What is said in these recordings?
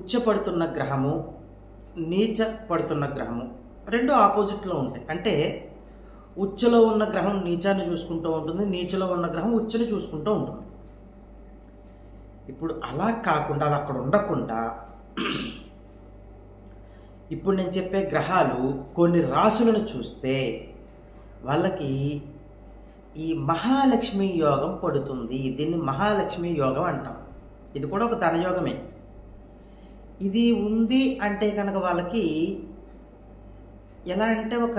ఉచ్చ పడుతున్న గ్రహము, నీచ పడుతున్న గ్రహము రెండు ఆపోజిట్లో ఉంటాయి. అంటే ఉచ్చలో ఉన్న గ్రహం నీచాన్ని చూసుకుంటూ ఉంటుంది, నీచలో ఉన్న గ్రహం ఉచ్చని చూసుకుంటూ ఉంటుంది. ఇప్పుడు అలా కాకుండా అవి అక్కడ ఉండకుండా ఇప్పుడు నేను చెప్పే గ్రహాలు కొన్ని రాశులను చూస్తే వాళ్ళకి ఈ మహాలక్ష్మి యోగం పడుతుంది. దీన్ని మహాలక్ష్మి యోగం అంటాం. ఇది కూడా ఒక ధనయోగమే. ఇది ఉంది అంటే కనుక వాళ్ళకి ఎలా అంటే ఒక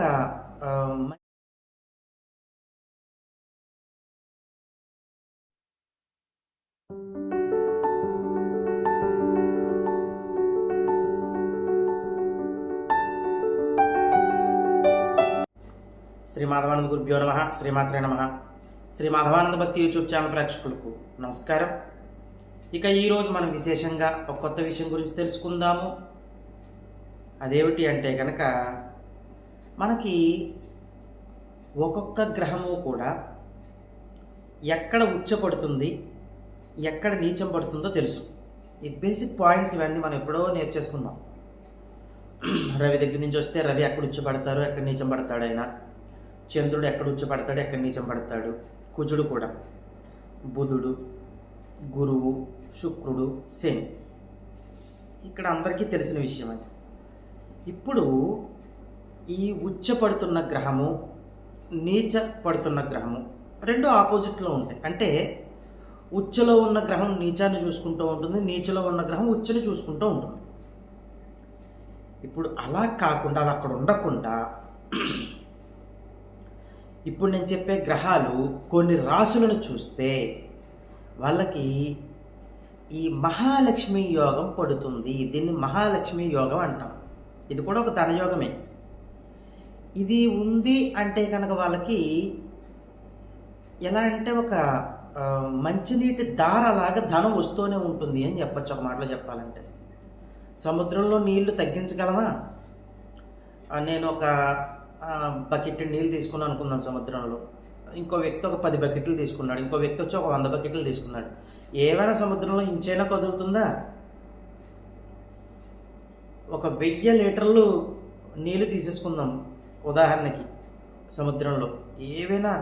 శ్రీ మాధవానంద గురుభ్యో నమః. శ్రీమాత్రే నమః. శ్రీ మాధవానంద భక్తి యూట్యూబ్ ఛానల్ ప్రేక్షకులకు నమస్కారం. ఇక ఈరోజు మనం విశేషంగా ఒక కొత్త విషయం గురించి తెలుసుకుందాము. అదేమిటి అంటే కనుక మనకి ఒక్కొక్క గ్రహము కూడా ఎక్కడ ఉచ్చ పడుతుంది, ఎక్కడ నీచం పడుతుందో తెలుసు. ఈ బేసిక్ పాయింట్స్ ఇవన్నీ మనం ఎప్పుడో నేర్చేసుకున్నాం. రవి దగ్గర నుంచి వస్తే రవి ఎక్కడ ఉచ్చ పడతారు, ఎక్కడ నీచం పడతాడు ఆయన. చంద్రుడు ఎక్కడ ఉచ్చ పడతాడు, ఎక్కడ నీచం పడతాడు. కుజుడు కూడా, బుధుడు, గురువు, శుక్రుడు, శని. ఇక్కడ అందరికీ తెలిసిన విషయం అది. ఇప్పుడు ఈ ఉచ్చ పడుతున్న గ్రహము, నీచ పడుతున్న గ్రహము రెండు ఆపోజిట్లో ఉంటాయి. అంటే ఉచ్చలో ఉన్న గ్రహం నీచాన్ని చూసుకుంటూ ఉంటుంది, నీచలో ఉన్న గ్రహం ఉచ్చని చూసుకుంటూ ఉంటుంది. ఇప్పుడు అలా కాకుండా అవి అక్కడ ఉండకుండా ఇప్పుడు నేను చెప్పే గ్రహాలు కొన్ని రాశులను చూస్తే వాళ్ళకి ఈ మహాలక్ష్మి యోగం పడుతుంది. దీన్ని మహాలక్ష్మి యోగం అంటాం. ఇది కూడా ఒక ధనయోగమే. ఇది ఉంది అంటే కనుక వాళ్ళకి ఎలా అంటే ఒక మంచినీటి దారలాగా ధనం వస్తూనే ఉంటుంది అని చెప్పచ్చు. ఒక మాటలో చెప్పాలంటే సముద్రంలో నీళ్లు తగ్గించగలమా? నేను ఒక బకెట్ నీళ్ళు తీసుకున్నాను అనుకుందాం సముద్రంలో. ఇంకో వ్యక్తి ఒక 10 బకెట్లు తీసుకున్నాడు, ఇంకో వ్యక్తి వచ్చి ఒక 100 బకెట్లు తీసుకున్నాడు. ఏమైనా సముద్రంలో ఇంచైనా కదులుతుందా? ఒక 1000 లీటర్లు నీళ్ళు తీసేసుకుందాం ఉదాహరణకి. సముద్రంలో ఏవైనా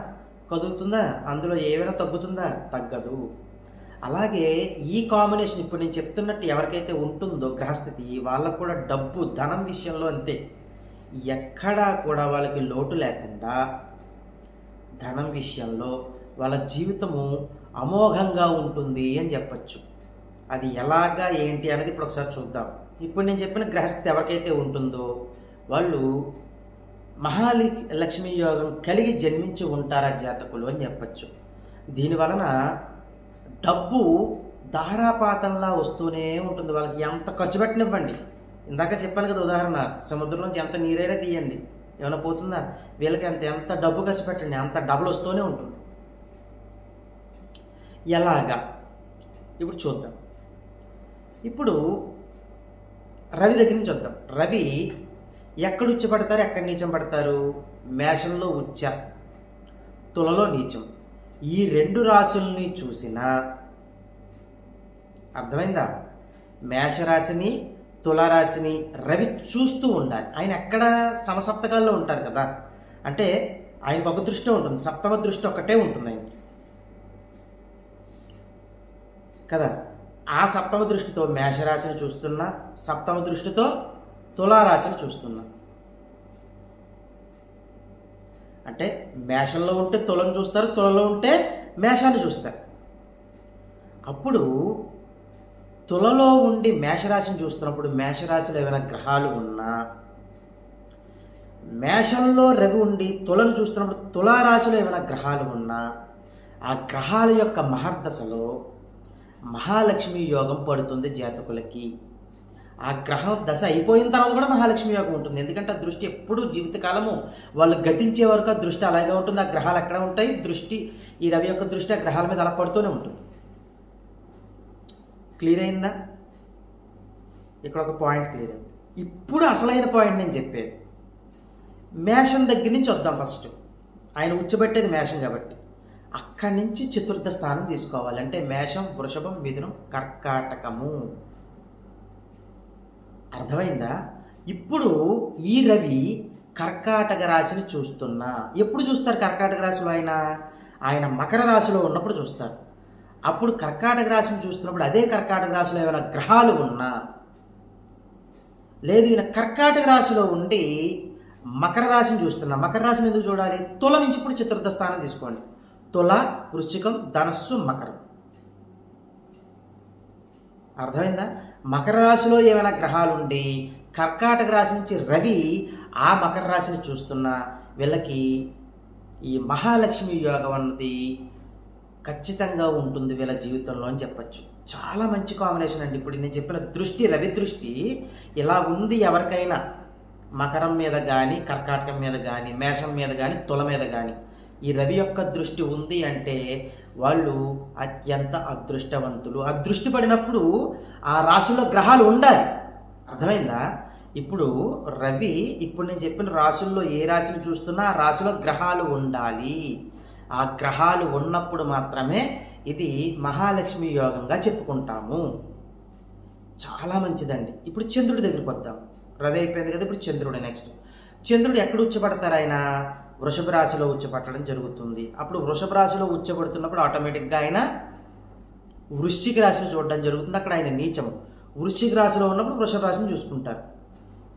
కదులుతుందా? అందులో ఏవైనా తగ్గుతుందా? తగ్గదు. అలాగే ఈ కాంబినేషన్ ఇప్పుడు నేను చెప్తున్నట్టు ఎవరికైతే ఉంటుందో గ్రహస్థితి, వాళ్ళకు కూడా డబ్బు, ధనం విషయంలో అంతే. ఎక్కడా కూడా వాళ్ళకి లోటు లేకుండా ధనం విషయంలో వాళ్ళ జీవితము అమోఘంగా ఉంటుంది అని చెప్పచ్చు. అది ఎలాగా ఏంటి అనేది ఇప్పుడు ఒకసారి చూద్దాం. ఇప్పుడు నేను చెప్పిన గ్రహస్థితి ఎవరికైతే ఉంటుందో వాళ్ళు మహాలక్ష్మి యోగం కలిగి జన్మించి ఉంటారా జాతకులు అని చెప్పచ్చు. దీనివలన డబ్బు ధారాపాతంలా వస్తూనే ఉంటుంది. వాళ్ళకి ఎంత ఖర్చు పెట్టనివ్వండి. ఇందాక చెప్పాను కదా ఉదాహరణ, సముద్రంలోంచి ఎంత నీరైనా తీయండి, ఏమైనా పోతుందా? వీళ్ళకి ఎంత డబ్బు ఖర్చు పెట్టండి, అంత డబ్బులు వస్తూనే ఉంటుంది. ఎలాగా ఇప్పుడు చూద్దాం. ఇప్పుడు రవి దగ్గర నుంచి వద్దాం. రవి ఎక్కడ ఉచ్చ పడతారు, ఎక్కడ నీచం పడతారు? మేషంలో ఉచ్చ, తులలో నీచం. ఈ రెండు రాశుల్ని చూసినా అర్థమైందా? మేషరాశిని, తులారాశిని రవి చూస్తూ ఉండాలి. ఆయన ఎక్కడ సమసప్తకాల్లో ఉంటారు కదా, అంటే ఆయనకు ఒక దృష్టి ఉంటుంది, సప్తమ దృష్టి ఒకటే ఉంటుంది ఆయనకి కదా. ఆ సప్తమ దృష్టితో మేషరాశిని చూస్తున్నా, సప్తమ దృష్టితో తులారాశిని చూస్తున్నా. అంటే మేషంలో ఉంటే తులను చూస్తారు, తులలో ఉంటే మేషాన్ని చూస్తారు. అప్పుడు తులలో ఉండి మేషరాశిని చూస్తున్నప్పుడు మేషరాశిలో ఏమైనా గ్రహాలు ఉన్నా, మేషంలో రవి ఉండి తులను చూస్తున్నప్పుడు తులారాశిలో ఏమైనా గ్రహాలు ఉన్నా, ఆ గ్రహాల యొక్క మహర్దశలో మహాలక్ష్మి యోగం పడుతుంది జాతకులకి. ఆ గ్రహం దశ అయిపోయిన తర్వాత కూడా మహాలక్ష్మి యోగం ఉంటుంది. ఎందుకంటే ఆ దృష్టి ఎప్పుడు జీవితకాలము వాళ్ళు గతించే వరకు ఆ దృష్టి అలాగే ఉంటుంది. ఆ గ్రహాలు ఎక్కడ ఉంటాయి, దృష్టి, ఈ రవి యొక్క దృష్టి ఆ గ్రహాల మీద అలా పడుతూనే ఉంటుంది. క్లియర్ అయిందా? ఇక్కడ ఒక పాయింట్ క్లియర్ అయింది. ఇప్పుడు అసలైన పాయింట్ నేను చెప్పేది. మేషం దగ్గర నుంచి వద్దాం. ఫస్ట్ ఆయన ఉచ్చబెట్టేది మేషం కాబట్టి అక్కడి నుంచి చతుర్థ స్థానం తీసుకోవాలి. అంటే మేషం, వృషభం, మిథునం, కర్కాటకము. అర్థమైందా? ఇప్పుడు ఈ రవి కర్కాటక రాశిని చూస్తున్నా. ఎప్పుడు చూస్తారు కర్కాటక రాశిలో ఆయన మకర రాశిలో ఉన్నప్పుడు చూస్తారు. అప్పుడు కర్కాటక రాశిని చూస్తున్నప్పుడు అదే కర్కాటక రాశిలో ఏమైనా గ్రహాలు ఉన్నా, లేదు ఈయన కర్కాటక రాశిలో ఉండి మకర రాశిని చూస్తున్నా. మకర రాశిని ఎందుకు చూడాలి? తుల నుంచి ఇప్పుడు చతుర్థ స్థానం తీసుకోండి. తుల, వృశ్చికం, ధనస్సు, మకరం. అర్థమైందా? మకర రాశిలో ఏమైనా గ్రహాలు ఉండి కర్కాటక రాశి నుంచి రవి ఆ మకర రాశిని చూస్తున్నా వీళ్ళకి ఈ మహాలక్ష్మి యోగం అన్నది ఖచ్చితంగా ఉంటుంది వీళ్ళ జీవితంలో అని చెప్పచ్చు. చాలా మంచి కాంబినేషన్ అండి. ఇప్పుడు నేను చెప్పిన దృష్టి, రవి దృష్టి ఇలా ఉంది ఎవరికైనా, మకరం మీద కానీ, కర్కాటకం మీద కానీ, మేషం మీద కానీ, తుల మీద కానీ ఈ రవి యొక్క దృష్టి ఉంది అంటే వాళ్ళు అత్యంత అదృష్టవంతులు. ఆ దృష్టి పడినప్పుడు ఆ రాశిలో గ్రహాలు ఉండాలి. అర్థమైందా? ఇప్పుడు రవి, ఇప్పుడు నేను చెప్పిన రాశుల్లో ఏ రాశిని చూస్తున్నా ఆ రాశిలో గ్రహాలు ఉండాలి. ఆ గ్రహాలు ఉన్నప్పుడు మాత్రమే ఇది మహాలక్ష్మి యోగంగా చెప్పుకుంటాము. చాలా మంచిదండి. ఇప్పుడు చంద్రుడి దగ్గరికి వద్దాం. రవి అయిపోయింది కదా, ఇప్పుడు చంద్రుడు నెక్స్ట్. చంద్రుడు ఎక్కడ ఉచ్చపడతారు? ఆయన వృషభ రాశిలో ఉచ్చపట్టడం జరుగుతుంది. అప్పుడు వృషభ రాశిలో ఉచ్చపడుతున్నప్పుడు ఆటోమేటిక్గా ఆయన వృశ్చిక రాశిని చూడడం జరుగుతుంది. అక్కడ ఆయన నీచము. వృశ్చిక రాశిలో ఉన్నప్పుడు వృషభ రాశిని చూసుకుంటారు.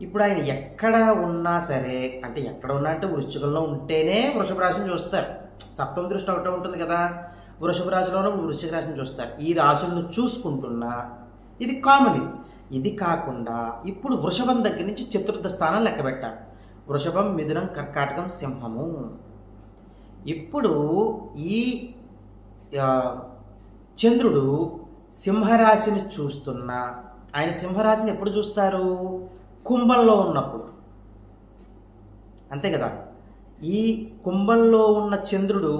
ఇప్పుడు ఆయన ఎక్కడ ఉన్నా సరే, అంటే ఎక్కడ ఉన్నా అంటే వృశ్చికంలో ఉంటేనే వృషభ రాశిని చూస్తారు. సప్తమ దృష్టి ఒకటే ఉంటుంది కదా, వృషభ రాశిలో ఉన్నప్పుడు వృశ్చిక రాశిని చూస్తారు. ఈ రాశులను చూసుకుంటున్నా ఇది కామన్. ఇది కాకుండా ఇప్పుడు వృషభం దగ్గర నుంచి చతుర్థ స్థానం లెక్క పెట్టాలి. వృషభం, మిథునం, కర్కాటకం, సింహము. ఇప్పుడు ఈ చంద్రుడు సింహరాశిని చూస్తున్నా, ఆయన సింహరాశిని ఎప్పుడు చూస్తారు? కుంభంలో ఉన్నప్పుడు. అంతే కదా. ఈ కుంభంలో ఉన్న చంద్రుడు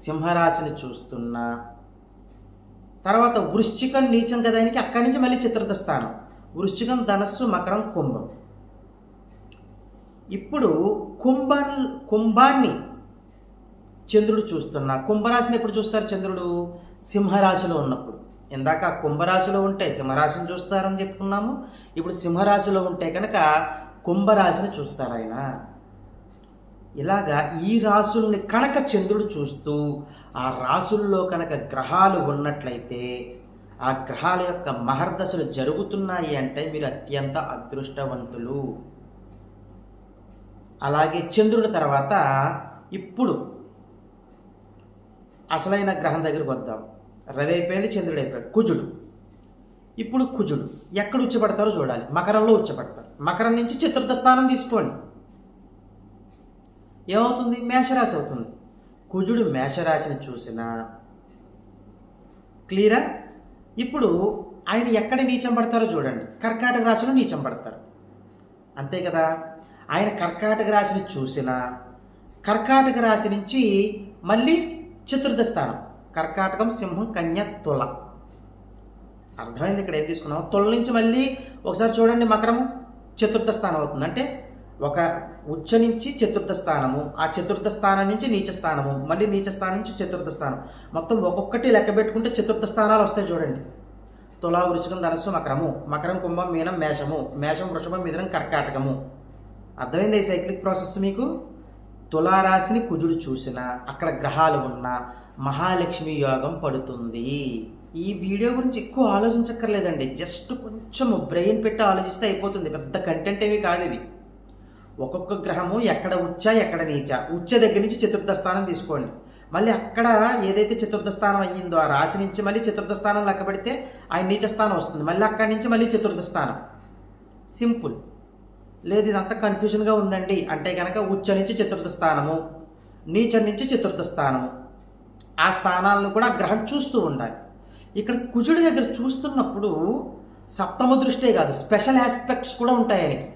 సింహరాశిని చూస్తున్నా, తర్వాత వృశ్చికం నీచం కదా ఆయనకి, అక్కడి నుంచి మళ్ళీ చతుర్థ స్థానం. వృశ్చికం, ధనస్సు, మకరం, కుంభం. ఇప్పుడు కుంభాన్ని చంద్రుడు చూస్తున్నా. కుంభరాశిని ఎప్పుడు చూస్తారు చంద్రుడు? సింహరాశిలో ఉన్నప్పుడు. ఇందాక కుంభరాశిలో ఉంటే సింహరాశిని చూస్తారని చెప్పుకున్నాము. ఇప్పుడు సింహరాశిలో ఉంటే కనుక కుంభరాశిని చూస్తారు ఆయన. ఇలాగా ఈ రాశుల్ని కనుక చంద్రుడు చూస్తూ ఆ రాశుల్లో కనుక గ్రహాలు ఉన్నట్లయితే, ఆ గ్రహాల యొక్క మహర్దశలు జరుగుతున్నాయి అంటే మీరు అత్యంత అదృష్టవంతులు. అలాగే చంద్రుడి తర్వాత ఇప్పుడు అసలైన గ్రహం దగ్గరికి వద్దాం. రవి అయిపోయింది, చంద్రుడు అయిపోయాడు. కుజుడు. ఇప్పుడు కుజుడు ఎక్కడ ఉచ్చపడతారో చూడాలి. మకరంలో ఉచ్చపడతారు. మకరం నుంచి చతుర్థ స్థానం తీసుకోండి. ఏమవుతుంది? మేషరాశి అవుతుంది. కుజుడు మేషరాశిని చూసినా క్లియరా? ఇప్పుడు ఆయన ఎక్కడ నీచం పడతారో చూడండి. కర్కాటక రాశిలో నీచం పడతారు. అంతే కదా. ఆయన కర్కాటక రాశిని చూసినా కర్కాటక రాశి నుంచి మళ్ళీ చతుర్థ స్థానం. కర్కాటకం, సింహం, కన్య, తుల. అర్థమైంది? ఇక్కడ ఏం తీసుకున్నాం? తుల నుంచి మళ్ళీ ఒకసారి చూడండి, మకరము చతుర్థ స్థానం అవుతుంది. అంటే ఒక ఉచ్చ నుంచి చతుర్థ స్థానము, ఆ చతుర్థ స్థానం నుంచి నీచ స్థానము, మళ్ళీ నీచ స్థానం నుంచి చతుర్థ స్థానం. మొత్తం ఒక్కొక్కటి లెక్క పెట్టుకుంటే చతుర్థ స్థానాలు వస్తాయి చూడండి. తుల, వృశ్చికం, ధనస్సు, మకరము, మకరం, కుంభం, మీనం, మేషము, మేషం, వృషభం, మిథునం, కర్కాటకము. అర్థమైంది ఈ సైక్లిక్ ప్రాసెస్ మీకు? తులారాశిని కుజుడు చూసినా అక్కడ గ్రహాలు ఉన్నా మహాలక్ష్మి యోగం పడుతుంది. ఈ వీడియో గురించి ఎక్కువ ఆలోచించక్కర్లేదండి. జస్ట్ కొంచెం బ్రెయిన్ పెట్టి ఆలోచిస్తే అయిపోతుంది. పెద్ద కంటెంట్ ఏమీ కాదు ఇది. ఒక్కొక్క గ్రహము ఎక్కడ ఉచ్చ, ఎక్కడ నీచ. ఉచ్చ దగ్గర నుంచి చతుర్థ స్థానం తీసుకోండి. మళ్ళీ అక్కడ ఏదైతే చతుర్థ స్థానం అయ్యిందో ఆ రాశి నుంచి మళ్ళీ చతుర్థ స్థానం లెక్క పెడితే ఆయన నీచ స్థానం వస్తుంది. మళ్ళీ అక్కడి నుంచి మళ్ళీ చతుర్థ స్థానం. సింపుల్. లేదు ఇదంతా కన్ఫ్యూజన్గా ఉందండి అంటే కనుక ఉచ్చ నుంచి చతుర్థ స్థానము, నీచ నుంచి చతుర్థ స్థానము, ఆ స్థానాలను కూడా గ్రహం చూస్తూ ఉండాలి. ఇక్కడ కుజుడి దగ్గర చూస్తున్నప్పుడు సప్తమ దృష్టే కాదు, స్పెషల్ ఆస్పెక్ట్స్ కూడా ఉంటాయి ఆయనకి.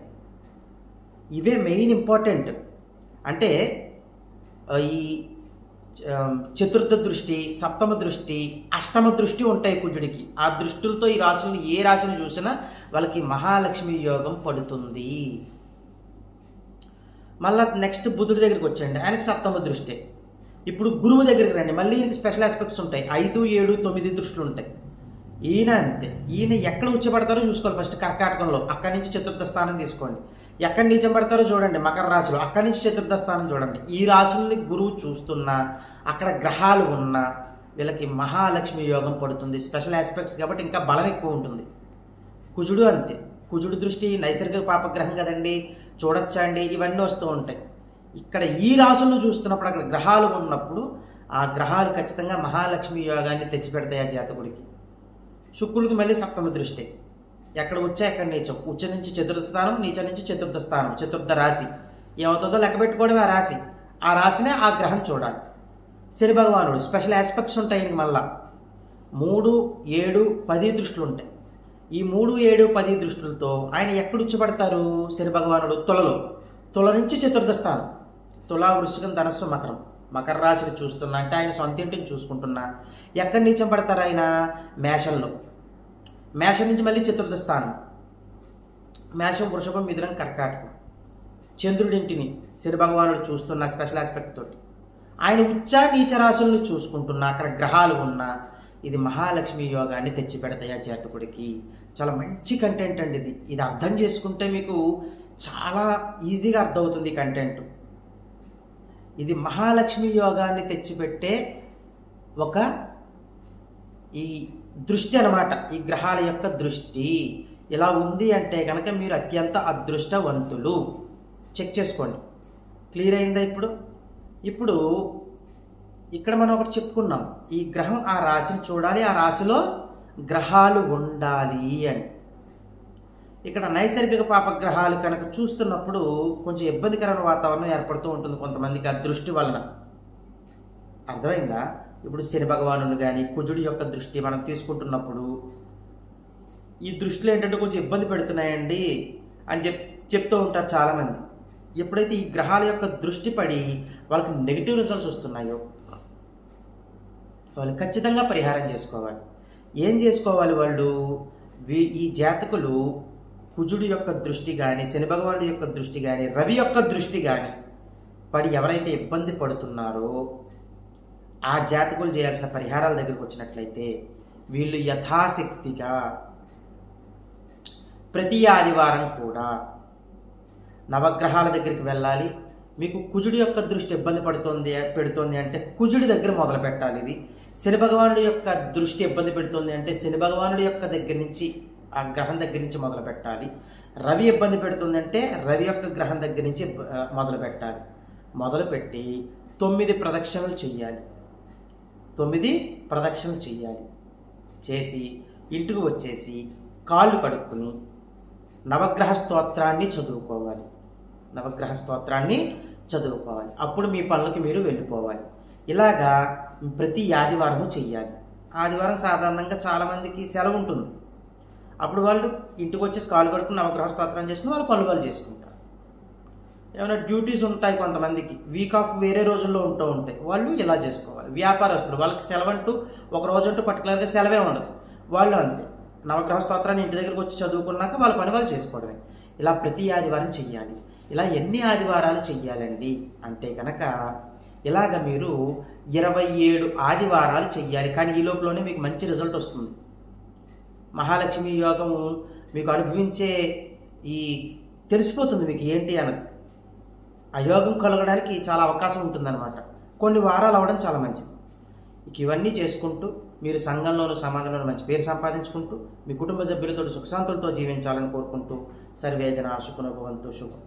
ఇవే మెయిన్ ఇంపార్టెంట్. అంటే ఈ చతుర్థ దృష్టి, సప్తమ దృష్టి, అష్టమ దృష్టి ఉంటాయి కుజుడికి. ఆ దృష్టిలతో ఈ రాశులు ఏ రాశిని చూసినా వాళ్ళకి మహాలక్ష్మి యోగం పడుతుంది. మళ్ళీ నెక్స్ట్ బుధుడి దగ్గరికి వచ్చండి, ఆయనకి సప్తమ దృష్టి. ఇప్పుడు గురువు దగ్గరికి రండి, మళ్ళీ ఈయనకి స్పెషల్ ఆస్పెక్ట్స్ ఉంటాయి. 5, 7, 9 దృష్టిలు ఉంటాయి. ఈయన అంతే. ఈయన ఎక్కడ ఉచ్చపడతారో చూసుకోవాలి ఫస్ట్ కర్కాటకంలో, అక్కడి నుంచి చతుర్థ స్థానం తీసుకోండి. ఎక్కడ నీచం పడతారో చూడండి మకర రాశిలో, అక్కడి నుంచి చతుర్థ స్థానం చూడండి. ఈ రాశుల్ని గురువు చూస్తున్నా, అక్కడ గ్రహాలు ఉన్నా వీళ్ళకి మహాలక్ష్మి యోగం పడుతుంది. స్పెషల్ ఆస్పెక్ట్స్ కాబట్టి ఇంకా బలం ఎక్కువ ఉంటుంది. కుజుడు అంతే. కుజుడు దృష్టి నైసర్గిక పాపగ్రహం కదండి, చూడొచ్చా అండి, ఇవన్నీ వస్తూ ఉంటాయి. ఇక్కడ ఈ రాశులను చూస్తున్నప్పుడు అక్కడ గ్రహాలు ఉన్నప్పుడు ఆ గ్రహాలు ఖచ్చితంగా మహాలక్ష్మి యోగాన్ని తెచ్చిపెడతాయి ఆ జాతకుడికి. శుక్రుడికి మళ్ళీ సప్తమ దృష్టి, ఎక్కడ ఉచ్చ ఎక్కడ నీచం, ఉచ్చ నుంచి చతుర్థ స్థానం, నీచ నుంచి చతుర్థ స్థానం, చతుర్థ రాశి ఏమవుతుందో లెక్క పెట్టుకోవడమే ఆ రాశి. ఆ రాశినే ఆ గ్రహం చూడాలి. శని భగవానుడు స్పెషల్ ఆస్పెక్ట్స్ ఉంటాయి ఇంక మళ్ళా 3, 7, 10 దృష్టిలు ఉంటాయి. ఈ 3, 7, 10 దృష్టిలతో ఆయన ఎక్కడ ఉచ్చపడతారు శని భగవానుడు? తుల నుంచి చతుర్థ స్థానం, తులా, వృశ్చికం, ధనస్సు, మకరం, మకర రాశిని చూస్తున్నా అంటే ఆయన సొంత ఇంటిని చూసుకుంటున్నా. ఎక్కడ నీచం పడతారు ఆయన? మేషంలో. మేషం నుంచి మళ్ళీ చతుర్థ స్థానం, మేషం, వృషభం, మిథునం, కర్కాటకం, చంద్రుడింటిని శని భగవానుడు చూస్తున్న స్పెషల్ ఆస్పెక్ట్ తోటి. ఆయన ఉచ్చ నీచ రాశులను చూసుకుంటున్నా, అక్కడ గ్రహాలు ఉన్నా ఇది మహాలక్ష్మి యోగాన్ని తెచ్చిపెడతాయి ఆ జాతకుడికి. చాలా మంచి కంటెంట్ అండి ఇది. ఇది అర్థం చేసుకుంటే మీకు చాలా ఈజీగా అర్థమవుతుంది ఈ కంటెంట్. ఇది మహాలక్ష్మి యోగాన్ని తెచ్చిపెట్టే ఒక ఈ దృష్టి అన్నమాట. ఈ గ్రహాల యొక్క దృష్టి ఇలా ఉంది అంటే కనుక మీరు అత్యంత అదృష్టవంతులు. చెక్ చేసుకోండి. క్లియర్ అయిందా? ఇప్పుడు ఇక్కడ మనం ఒకటి చెప్పుకున్నాం, ఈ గ్రహం ఆ రాశిని చూడాలి, ఆ రాశిలో గ్రహాలు ఉండాలి అని. ఇక్కడ నైసర్గిక పాపగ్రహాలు కనుక చూస్తున్నప్పుడు కొంచెం ఇబ్బందికరమైన వాతావరణం ఏర్పడుతూ ఉంటుంది కొంతమందికి ఆ దృష్టి వలన. అర్థమైందా? ఇప్పుడు శని భగవానుడు కానీ కుజుడి యొక్క దృష్టి మనం తీసుకుంటున్నప్పుడు ఈ దృష్టిలో ఏంటంటే కొంచెం ఇబ్బంది పెడుతున్నాయండి అని చెప్తూ ఉంటారు చాలామంది. ఎప్పుడైతే ఈ గ్రహాల యొక్క దృష్టి పడి వాళ్ళకి నెగిటివ్ రిజల్ట్స్ వస్తున్నాయో వాళ్ళు ఖచ్చితంగా పరిహారం చేసుకోవాలి. ఏం చేసుకోవాలి వాళ్ళు? ఈ జాతకులు కుజుడి యొక్క దృష్టి కానీ, శని భగవానుడి యొక్క దృష్టి కానీ, రవి యొక్క దృష్టి కానీ పడి ఎవరైతే ఇబ్బంది పడుతున్నారో ఆ జాతకులు చేయాల్సిన పరిహారాల దగ్గరికి వచ్చినట్లయితే వీళ్ళు యథాశక్తిగా ప్రతి ఆదివారం కూడా నవగ్రహాల దగ్గరికి వెళ్ళాలి. మీకు కుజుడి యొక్క దృష్టి ఇబ్బంది పెడుతోంది అంటే కుజుడి దగ్గర మొదలు పెట్టాలి. ఇది శని భగవానుడి యొక్క దృష్టి ఇబ్బంది పెడుతుంది అంటే శని భగవానుడి యొక్క దగ్గర నుంచి, ఆ గ్రహం దగ్గర నుంచి మొదలు పెట్టాలి. రవి ఇబ్బంది పెడుతుంది అంటే రవి యొక్క గ్రహం దగ్గర నుంచి మొదలు పెట్టాలి. మొదలుపెట్టి 9 ప్రదక్షిణలు చెయ్యాలి. 9 ప్రదక్షిణలు చెయ్యాలి. చేసి ఇంటికి వచ్చేసి కాళ్ళు కడుక్కుని నవగ్రహ స్తోత్రాన్ని చదువుకోవాలి. అప్పుడు మీ పనులకి మీరు వెళ్ళిపోవాలి. ఇలాగా ప్రతి ఆదివారము చెయ్యాలి. ఆదివారం సాధారణంగా చాలామందికి సెలవు ఉంటుంది. అప్పుడు వాళ్ళు ఇంటికి వచ్చేసి కాళ్ళు కడుక్కుని నవగ్రహ స్తోత్రం చేసుకుని వాళ్ళ పనులు వాళ్ళు చేసుకుంటారు. ఏమైనా డ్యూటీస్ ఉంటాయి కొంతమందికి, వీక్ ఆఫ్ వేరే రోజుల్లో ఉంటాయి, వాళ్ళు ఇలా చేసుకోవాలి. వ్యాపారస్తులు వాళ్ళకి సెలవు అంటూ ఒక రోజు అంటూ పర్టికులర్గా సెలవే ఉండదు, వాళ్ళు అంతే నవగ్రహ స్తోత్రాన్ని ఇంటి దగ్గరికి వచ్చి చదువుకున్నాక వాళ్ళ పని వాళ్ళు చేసుకోవడమే. ఇలా ప్రతి ఆదివారం చెయ్యాలి. ఇలా ఎన్ని ఆదివారాలు చెయ్యాలండి అంటే కనుక ఇలాగ మీరు 27 ఆదివారాలు చెయ్యాలి. కానీ ఈ లోపలనే మీకు మంచి రిజల్ట్ వస్తుంది. మహాలక్ష్మి యోగము మీకు అనుభవించే తెలిసిపోతుంది మీకు ఏంటి అన్నది. ఆ యోగం కలగడానికి చాలా అవకాశం ఉంటుందన్నమాట. కొన్ని వారాలు అవ్వడం చాలా మంచిది. ఇవన్నీ చేసుకుంటూ మీరు సంఘంలోనూ సమాజంలోనూ మంచి పేరు సంపాదించుకుంటూ మీ కుటుంబ సభ్యులతో సుఖశాంతులతో జీవించాలని కోరుకుంటూ సర్వే జనా సుఖినో భవంతు. శుభం.